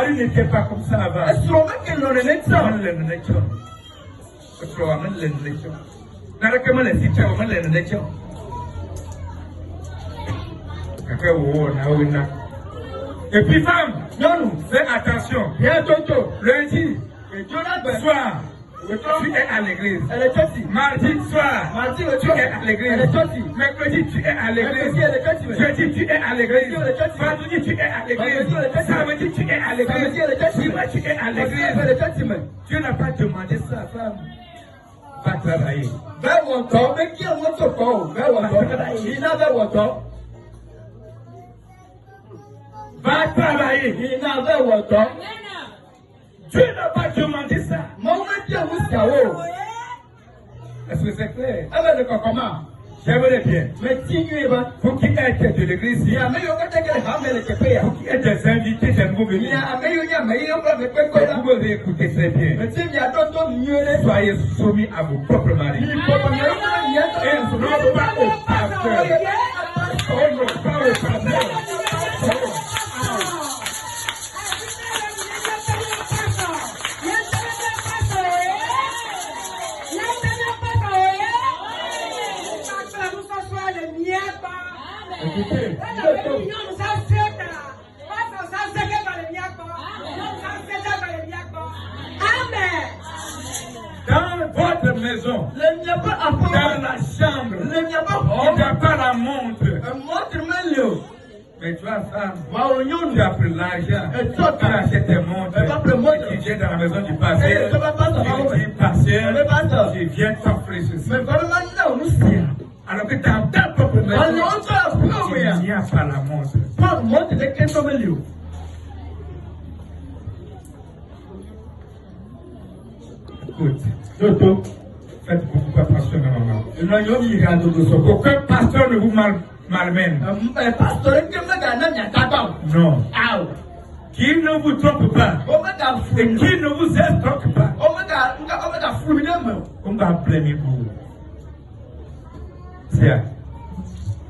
mari n'était pas comme ça avant. Et puis femme, fais attention. Lundi, soir, tu es à l'église. Mardi soir, tu es à l'église. Mercredi, tu es à l'église. Jeudi, tu es à l'église. Vendredi, tu es à l'église. Samedi, tu es à l'église. Dimanche, tu es à l'église. Dieu n'a pas demandé ça, femme. Va travailler. Va travailler. Dieu n'a pas demandé ça. Est-ce que c'est clair? J'aimerais bien. Vous qui êtes de l'église, vous qui êtes des invités, des nouveaux venus, vous devez écouter très bien. Soyez soumis à vos propres maris. Et non pas au pasteur. Oh non, pas au pasteur. Dans votre maison, dans la chambre, il n'y a pas la montre. Mais toi, femme, tu as pris l'argent, tu as acheté tes montres, tu viens dans la maison du pasteur, tu dis, pasteur, je viens t'offrir ceci. Alors que dans ta propre maison, il n'y a pas la montre. Écoute, faites beaucoup attention à maman. Aucun pasteur ne vous malmène. Non. Qui ne vous trompe pas. Et qui ne vous escroque pas. On va blâmer vous. C'est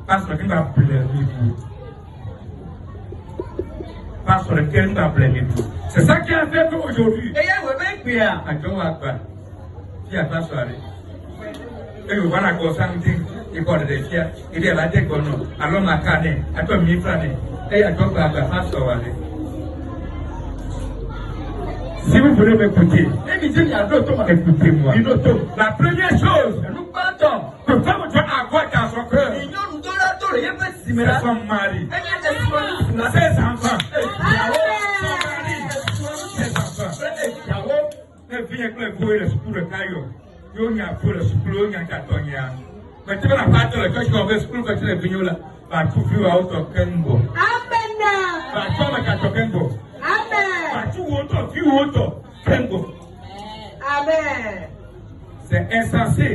pasteur qui va blâmer vous. Pasteur qui va blâmer vous. C'est ça qui a fait qu'aujourd'hui, à Djouakba, qui a pas soirée. Et vous voilà qu'on s'en dit, il faut des fiers, il y a la déconne, alors ma canne, à toi mi frane, et à toi pas soirée. Si vous voulez m'écouter, écoutez-moi. La première chose que femme doit avoir dans son cœur, c'est son mari, ses enfants. Viens que le bois est pour le caillou. Il y a pour le school, il y a 14 ans. Mais tu vas la part de la coche qu'on veut school quand tu es venu là. Va tout vu à auto Kengo. Amen. Va tout avec à Kengo. Amen. Va tout auto, vu auto Kengo. Amen. C'est insensé.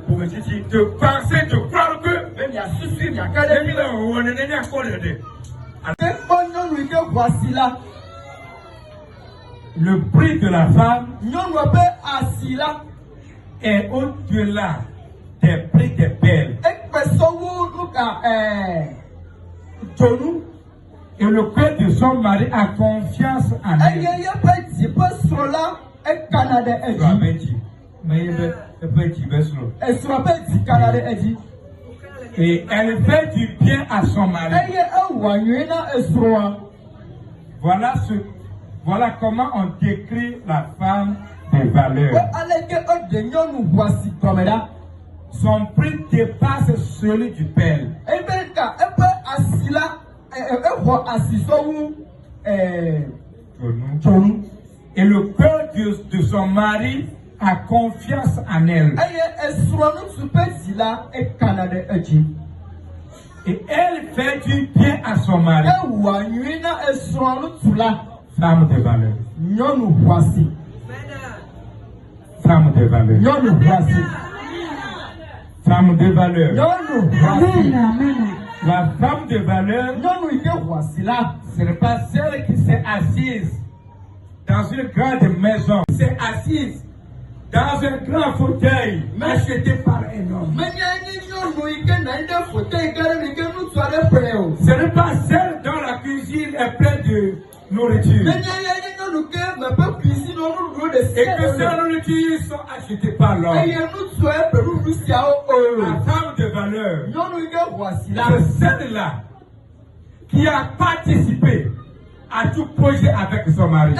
Pour me dire de penser, de croire que même il y a souci, il y a qu'à aller là, on est à quoi le dé. Voici là. Le prix de la femme est au-delà des prix des belles. Et le cœur de son mari a confiance en elle. Et elle fait du bien à son mari. Voilà comment on décrit la femme de valeur. Son prix dépasse celui du père. Et le cœur de son mari a confiance en elle. Et elle fait du bien à son mari. Femme de valeur. Femme de valeur. Femme de valeur. La femme de valeur, ce n'est pas celle qui s'est assise dans une grande maison, s'est assise dans un grand fauteuil acheté par un homme. Ce n'est pas celle dont la cuisine est pleine nourriture. Et que ces nourritures sont achetées par l'homme. La femme de valeur, c'est celle-là qui a participé à tout projet avec son mari.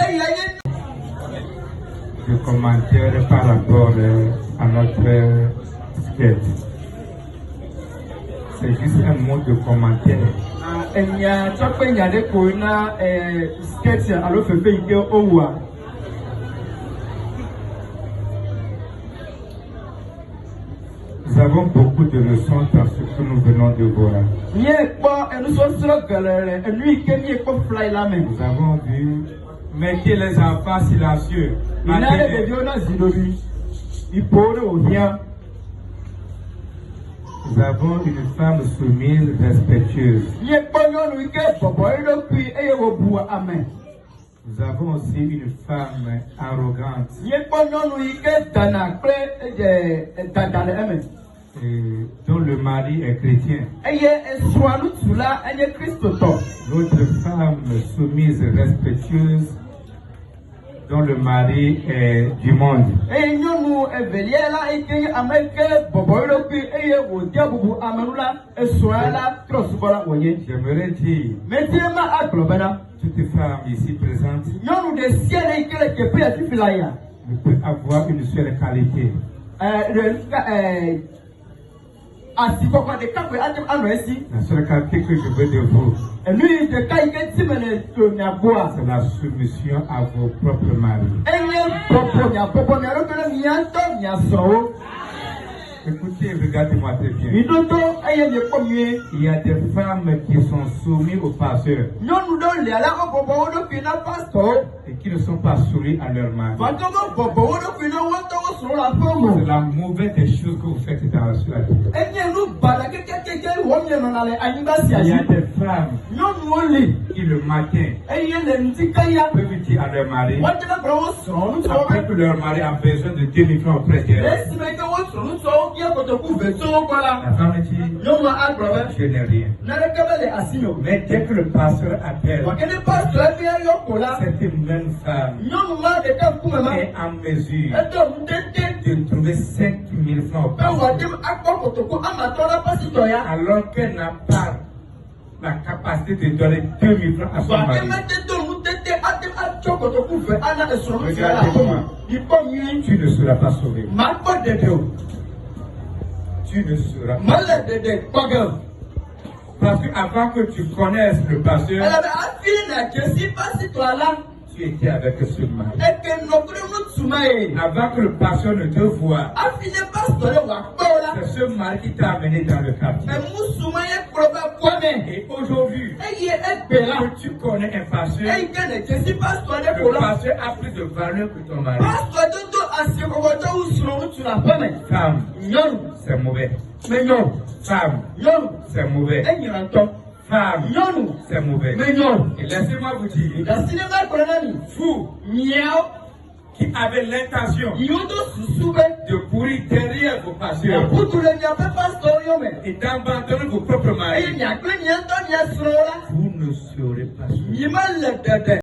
Le commentaire par rapport à notre sketch. C'est juste un mot de commentaire. Nous avons beaucoup de leçons dans ce que nous venons de voir. Nous avons vu, mettez les enfants silencieux. Nous avons une femme soumise, respectueuse. Nous avons aussi une femme arrogante. Dont le mari est chrétien. L'autre femme soumise, respectueuse, dont le mari est du monde. J'aimerais dire, toutes les femmes ici présentes ne peuvent avoir une seule qualité. La seule qualité que je veux de vous, c'est la soumission à vos propres maris. Écoutez, regardez-moi très bien. Il y a des femmes qui sont soumises au pasteur et qui ne sont pas soumises à leur mari. C'est la mauvaise des choses que vous faites dans la société. Il y a des femmes qui le matin peuvent dire à leur mari, après que leur mari a besoin de 2000 francs auprès d'elle, la femme dit, je n'ai rien. Mais dès que le pasteur appelle, cette même femme est en mesure de trouver 5000 francs alors qu'elle n'a pas la capacité de donner 2000 francs à son mari. Regardez-moi, tu ne seras pas sauvé. Tu ne seras pas sauvé. Parce qu'avant que tu connaisses le pasteur, tu étais avec ce mari. Avant que le pasteur ne te voie, c'est ce mari qui t'a amené dans le quartier. Et aujourd'hui, que tu connais un pasteur, le pasteur a plus de valeur que ton mari. Femme, c'est mauvais. Femme, c'est mauvais. Femme, c'est mauvais. Et laissez-moi vous dire, vous qui avez l'intention de courir derrière vos pasteurs et d'abandonner vos propres maris, vous ne serez pas sauvés.